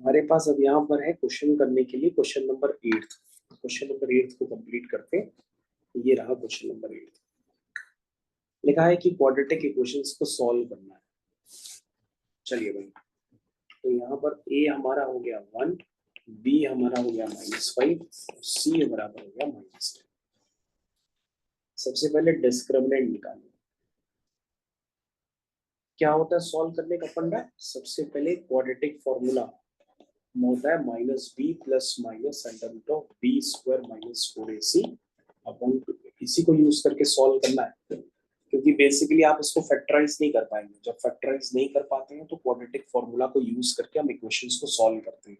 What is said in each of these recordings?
हमारे पास अब यहाँ पर है क्वेश्चन करने के लिए क्वेश्चन नंबर 8। क्वेश्चन नंबर 8 को कंप्लीट करते हैं। ये रहा क्वेश्चन नंबर 8। लिखा है कि क्वाड्रेटिक इक्वेशंस को सॉल्व करना है। चलिए भाई, तो यहाँ पर ए हमारा हो गया 1, बी हमारा हो गया -5 और सी बराबर हो गया -10। सबसे पहले डिस्क्रिमिनेंट निकालें। क्या होता है सॉल्व करने का फंडा? सबसे पहले क्वाड्रेटिक फॉर्मूला होता है -b plus minus under root of B square -4ac upon 2। इसी को यूज करके सॉल्व करना है, क्योंकि बेसिकली आप इसको फैक्टराइज नहीं कर पाएंगे। जब फैक्टराइज नहीं कर पाते हैं तो क्वाड्रेटिक फॉर्मूला को यूज करके हम इक्वेशंस को सॉल्व करते हैं।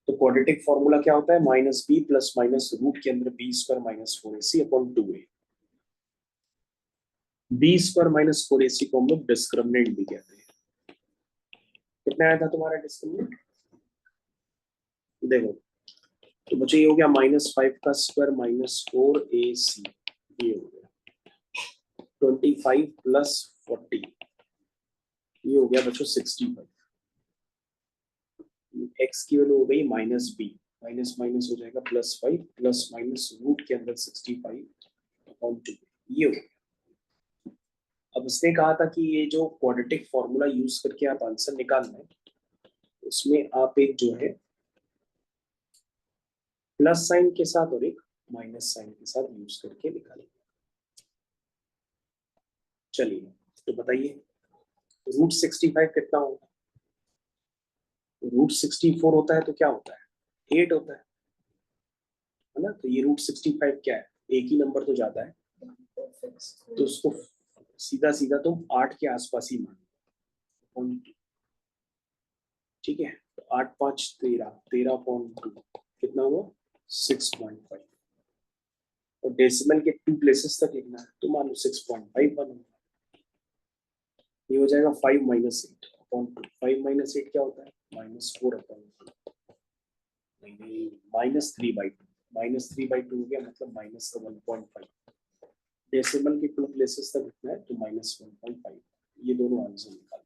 तो क्वाड्रेटिक फॉर्मूला क्या होता है? -b प्लस माइनस रूट के अंदर B square -4ac upon 2a। B square -4ac को हम लोग डिस्क्रिमिनेंट भी कहते हैं। कितना आया था तुम्हारा डिस्क्रिमिनेंट? देखो, तो बच्चे ये हो गया -5 का स्क्वायर -4ac, ये हो गया 25 प्लस 40, ये हो गया बच्चों 65। x की वैल्यू हो गई -b, माइनस माइनस हो जाएगा +5 प्लस माइनस रूट के अंदर 65 अपॉन 2, ये हो गया। अब इसने कहा था कि ये जो क्वाड्रेटिक फॉर्मूला यूज करके आप आंसर निकालना है, उसमें आप एक जो है प्लस साइन के साथ और एक माइनस साइन के साथ यूज करके निकालेंगे। चलिए, तो बताइए √65 कितना होगा? √64 होता है तो क्या होता है? 8 होता है ना? तो ये √65 क्या है? एक ही नंबर तो ज्यादा है, तो उसको सीधा सीधा तुम 8 के आसपास ही मान। ठीक है, तो 8 5 13, 13.2 कितना हुआ? 6.5। और डेसिमल के 2 प्लेसेस तक लिखना है तो मान लो 6.5 बनेगा। ये हो जाएगा 5 - 8 अपॉन 2। 5 - 8 क्या होता है? -4 अपॉन 2, नहीं -3/2। -3/2 हो गया, मतलब माइनस का 1.5। डेसिमल के 2 प्लेसेस तक लिखना है तो -1.5। ये दोनों आंसर निकाल।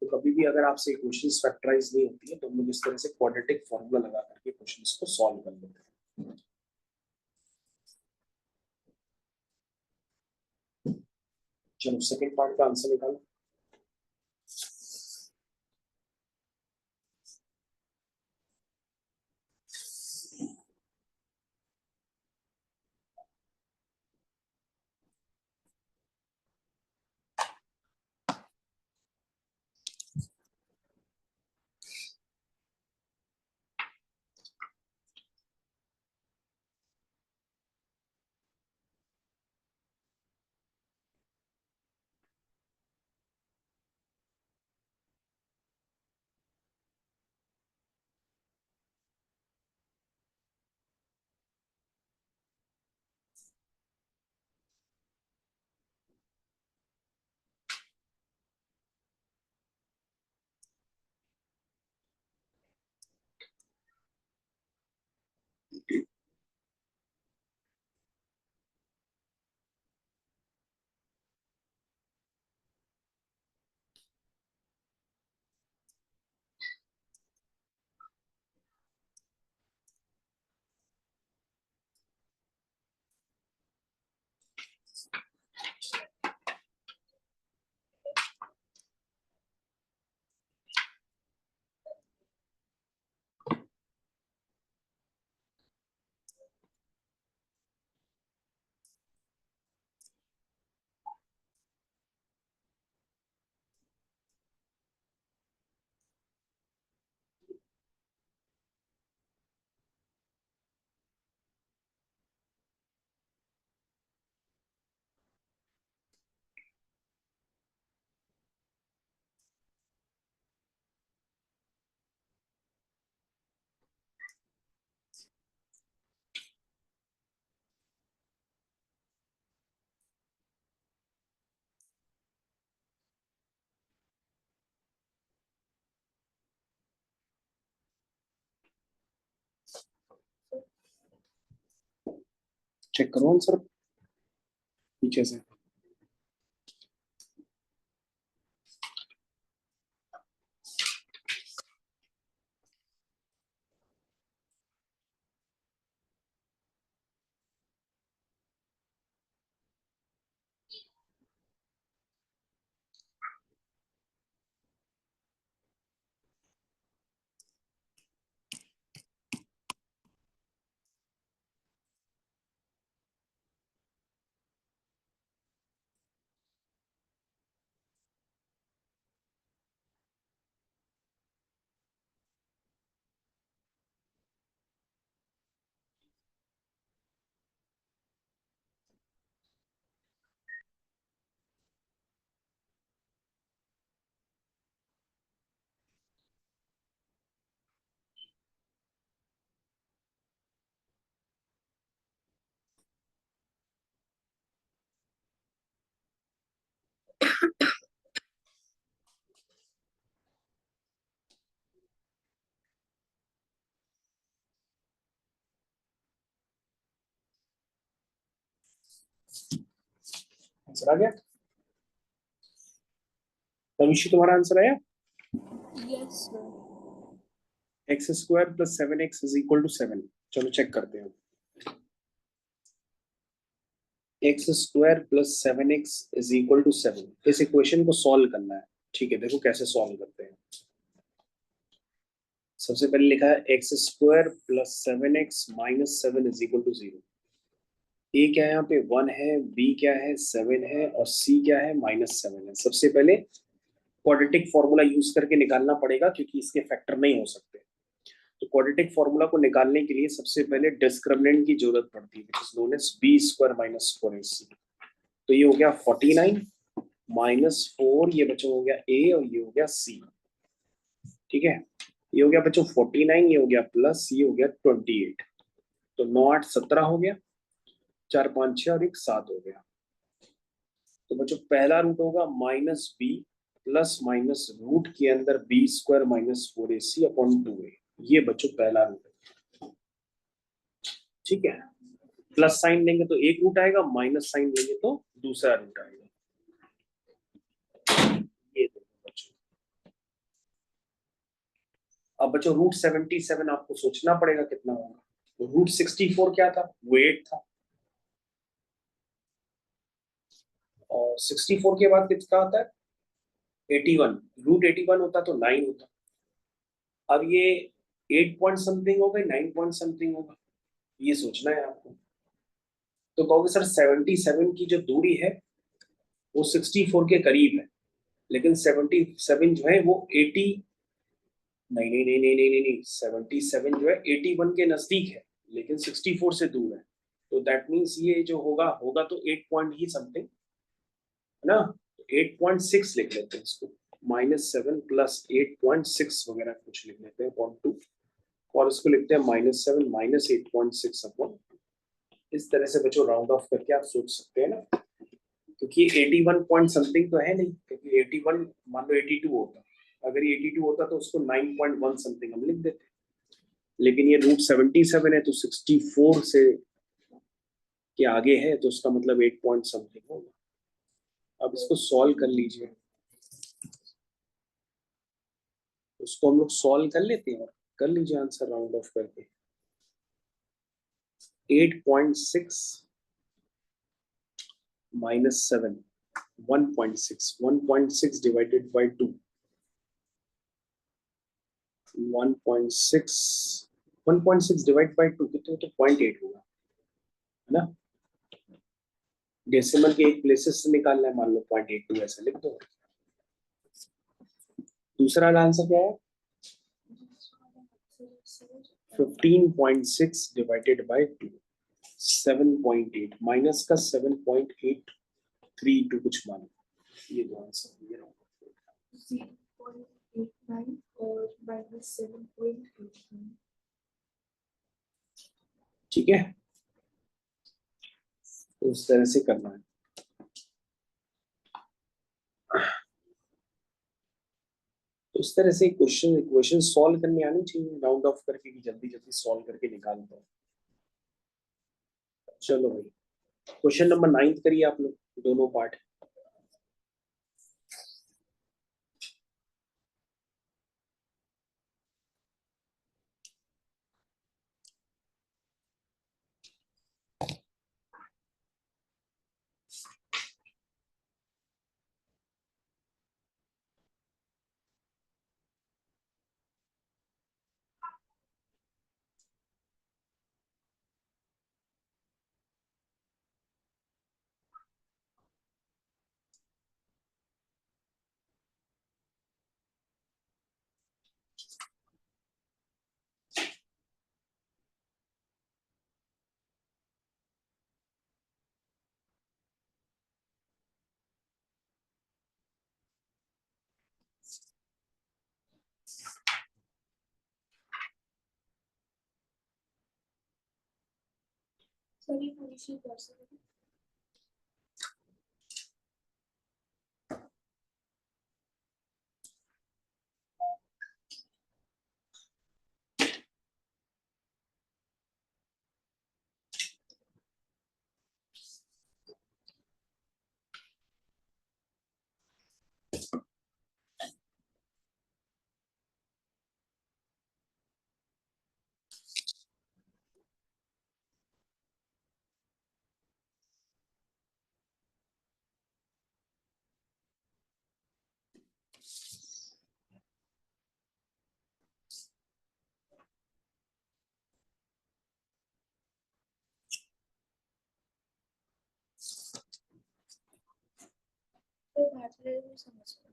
तो कभी भी अगर आपसे क्वेश्चंस फैक्टराइज नहीं होती है तो हम लोग इस तरह से क्वाड्रेटिक फॉर्मूला लगा करके क्वेश्चंस को सॉल्व कर लेते हैं। चलो सेकंड पार्ट का आंसर निकालो। चेक करो आंसर पीछे से। आंसर आ गया? तनुषी तुम्हारा आंसर आया? Yes sir. X square plus 7x is equal to 7। चलो चेक करते हैं। X square plus 7x is equal to 7, इस इक्वेशन को सॉल्व करना है। ठीक है, देखो कैसे सॉल्व करते हैं। सबसे पहले लिखा है X square plus 7x minus 7 is equal to 0। A क्या है यहाँ पे 1 है, बी क्या है 7 है, और सी क्या है -7 है। सबसे पहले क्वाड्रेटिक फॉर्मूला यूज करके निकालना पड़ेगा, क्योंकि इसके फैक्टर नहीं हो सकते। तो क्वाड्रेटिक फॉर्मूला को निकालने के लिए सबसे पहले डिस्क्रिमिनेंट की जरूरत पड़ती है, which is known as B square minus 4ac। तो ये हो गया 49 -4, ये बच्चों हो गया a, और ये हो गया c। ठीक है, ये हो गया बच्चों 49, ये हो गया प्लस, ये हो गया 28। तो 9 8 17 हो गया, 4 5 6 और 1 7 हो गया। तो बच्चों पहला रूट होगा -b प्लस माइनस रूट के अंदर B square minus 4ac upon 2a। ये बच्चों पहला रूट है। ठीक है, प्लस साइन लेंगे तो एक रूट आएगा, माइनस साइन लेंगे तो दूसरा रूट आएगा। ये देखो बच्चों, अब बच्चों रूट 77 आपको सोचना पड़ेगा कितना होगा। तो रूट 64 क्या था, वो 8 था, और 64 के बाद कितना आता है 81। रूट 81 होता तो 9 होता। अब ये 8 पॉइंट समथिंग होगा, 9 पॉइंट समथिंग होगा, ये सोचना है आपको। तो कहोगे सर 77 की जो दूरी है वो 64 के करीब है, लेकिन 77 जो है वो 80, नहीं नहीं नहीं नहीं नहीं नहीं नहीं, 77 जो है 81 के नजदीक है, लेकिन 64 से दूर है। तो दैट मीन्स ये जो होगा होगा तो 8 पॉइंट ही समथिंग, है ना। 8.6 लिख लेते हैं इसको, -7 प्लस 8.6 वगैरह कुछ लिख लेते हैं पॉइंट 2, और इसको लिखते हैं -7 माइनस 8.6 अपॉन। इस तरह से बच्चों राउंड ऑफ करके आप सोच सकते हैं ना, क्योंकि 81 पॉइंट समथिंग तो है नहीं, क्योंकि 81 मान लो 82 होता, अगर ये 82 होता तो उसको 9.1 समथिंग हम लिख देते, लेकिन ये रूट 77 है तो 64 से के आगे है, तो उसका मतलब 8 पॉइंट समथिंग होगा। अब इसको सॉल्व कर लीजिए, उसको हम लोग सॉल्व कर लेते हैं, कर लीजिए आंसर राउंड ऑफ करके। 8.6 minus 7, 1.6, 1.6 divided by 2, 1.6, 1.6 divide by 2 कितने, तो 0.8 होगा, है ना। डेसिमल के एक प्लेसेस से निकालना है, मान लो 0.82 ऐसा लिख दो। दूसरा आंसर क्या है 15.6 डिवाइडेड बाई 2, 7.8 माइनस का 7.832 कुछ मानो, ये दो आंसर ये रहा। 0.89 और -7.89। ठीक है, तो इस तरह से करना है। तो इस तरह से क्वेश्चन इक्वेशन सॉल्व करने आनी चाहिए राउंड ऑफ करके, कि जल्दी जल्दी सॉल्व करके निकाल दो। चलो भाई, क्वेश्चन नंबर 9 करिए आप लोग, दोनों पार्ट। सही पोजीशन कर सकते। तो बैठे समझ गए।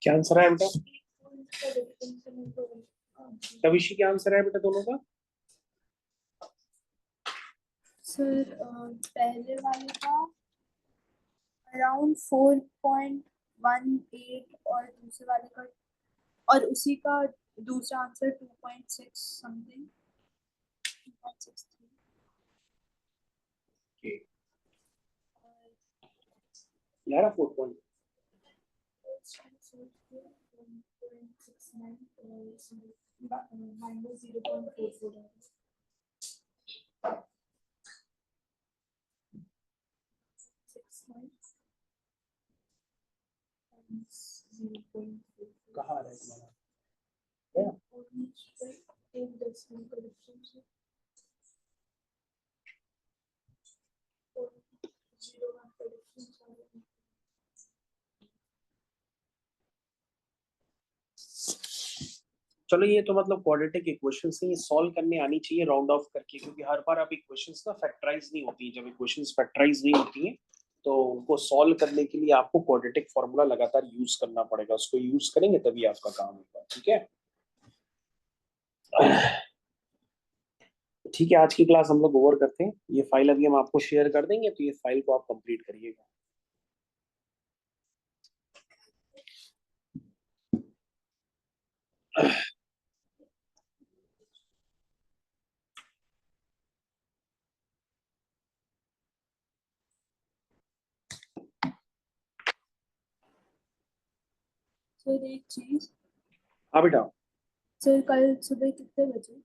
क्या आंसर है बेटा? कविशी क्या आंसर है बेटा दोनों का? सर पहले वाले का अराउंड 4.18 और दूसरे वाले का और उसी का दूसरा answer 2.6 something 2.63 11 4 point 1.69 minus 0.44 6 months and 0.44 कहाँ आ रहा है तुम्हारा? एक डेसिमल का डिफरेंस है 0.01 का डिफरेंस आ रहा है। चलो ये तो मतलब क्वाड्रेटिक इक्वेशन से ये सॉल्व करने आनी चाहिए राउंड ऑफ करके, क्योंकि हर बार अब इक्वेशंस ना फैक्टराइज नहीं होती। जब इक्वेशंस फैक्टराइज नहीं होती हैं तो उनको सॉल्व करने के लिए आपको क्वाड्रेटिक फॉर्मूला लगातार यूज करना पड़ेगा। उसको यूज करेंगे तभी आपका काम होगा। ठीक है, ठीक है, आज की क्लास हम लोग ओवर करते हैं। ये फाइल अभी हम आपको शेयर कर देंगे, तो ये फाइल को आप कंप्लीट करिएगा। सर एक चीज, हाँ बेटा। सर कल सुबह कितने बजे?